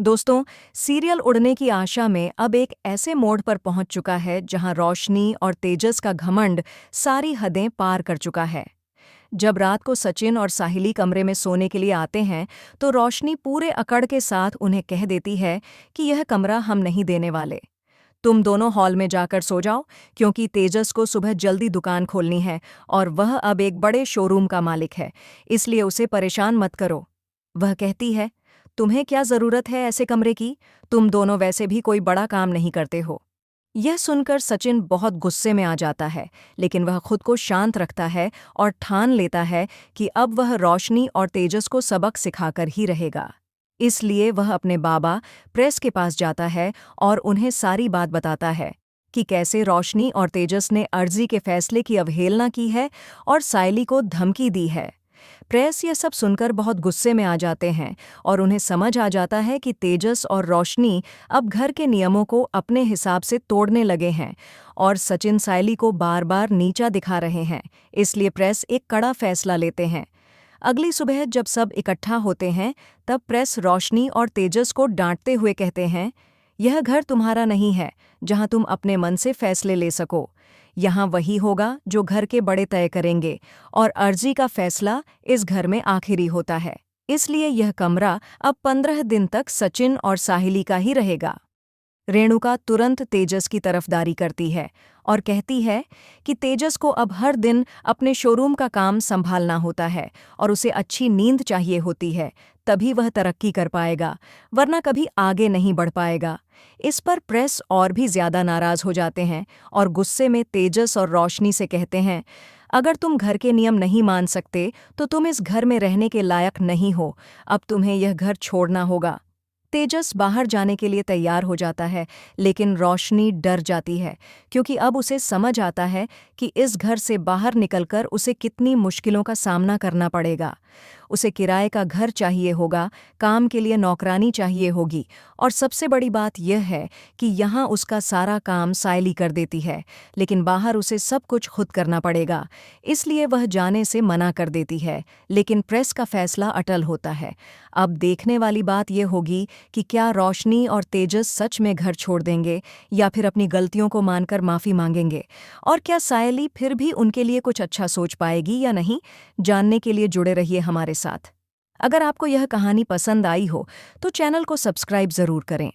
दोस्तों, सीरियल उड़ने की आशा में अब एक ऐसे मोड़ पर पहुंच चुका है जहां रोशनी और तेजस का घमंड सारी हदें पार कर चुका है। जब रात को सचिन और साहिली कमरे में सोने के लिए आते हैं, तो रोशनी पूरे अकड़ के साथ उन्हें कह देती है कि यह कमरा हम नहीं देने वाले। तुम दोनों हॉल में जाकर सो जाओ, क्योंकि तेजस को सुबह जल्दी दुकान खोलनी है और वह अब एक बड़े शोरूम का मालिक है, इसलिए उसे परेशान मत करो। वह कहती है, तुम्हें क्या जरूरत है ऐसे कमरे की? तुम दोनों वैसे भी कोई बड़ा काम नहीं करते हो। यह सुनकर सचिन बहुत गुस्से में आ जाता है, लेकिन वह खुद को शांत रखता है और ठान लेता है कि अब वह रोशनी और तेजस को सबक सिखाकर ही रहेगा। इसलिए वह अपने बाबा प्रेस के पास जाता है और उन्हें सारी बात बताता है कि कैसे रोशनी और तेजस ने अर्जी के फैसले की अवहेलना की है और सायली को धमकी दी है। प्रेस ये सब सुनकर बहुत गुस्से में आ जाते हैं और उन्हें समझ आ जाता है कि तेजस और रोशनी अब घर के नियमों को अपने हिसाब से तोड़ने लगे हैं और सचिन सायली को बार बार नीचा दिखा रहे हैं। इसलिए प्रेस एक कड़ा फैसला लेते हैं। अगली सुबह जब सब इकट्ठा होते हैं, तब प्रेस रोशनी और तेजस को डांटते हुए कहते हैं, यह घर तुम्हारा नहीं है जहां तुम अपने मन से फैसले ले सको। यहाँ वही होगा जो घर के बड़े तय करेंगे और अर्जी का फैसला इस घर में आखिरी होता है। इसलिए यह कमरा अब 15 दिन तक सचिन और साहिली का ही रहेगा। रेणुका तुरंत तेजस की तरफदारी करती है और कहती है कि तेजस को अब हर दिन अपने शोरूम का काम संभालना होता है और उसे अच्छी नींद चाहिए होती है, तभी वह तरक्की कर पाएगा, वरना कभी आगे नहीं बढ़ पाएगा। इस पर प्रेस और भी ज्यादा नाराज हो जाते हैं और गुस्से में तेजस और रोशनी से कहते हैं, अगर तुम घर के नियम नहीं मान सकते तो तुम इस घर में रहने के लायक नहीं हो। अब तुम्हें यह घर छोड़ना होगा। तेजस बाहर जाने के लिए तैयार हो जाता है, लेकिन रोशनी डर जाती है, क्योंकि अब उसे समझ आता है कि इस घर से बाहर निकलकर उसे कितनी मुश्किलों का सामना करना पड़ेगा। उसे किराए का घर चाहिए होगा, काम के लिए नौकरानी चाहिए होगी और सबसे बड़ी बात यह है कि यहाँ उसका सारा काम सायली कर देती है, लेकिन बाहर उसे सब कुछ खुद करना पड़ेगा। इसलिए वह जाने से मना कर देती है, लेकिन प्रेस का फैसला अटल होता है। अब देखने वाली बात यह होगी कि क्या रोशनी और तेजस सच में घर छोड़ देंगे या फिर अपनी गलतियों को मानकर माफ़ी मांगेंगे, और क्या सायली फिर भी उनके लिए कुछ अच्छा सोच पाएगी या नहीं। जानने के लिए जुड़े रहिए हमारे साथ। अगर आपको यह कहानी पसंद आई हो तो चैनल को सब्सक्राइब ज़रूर करें।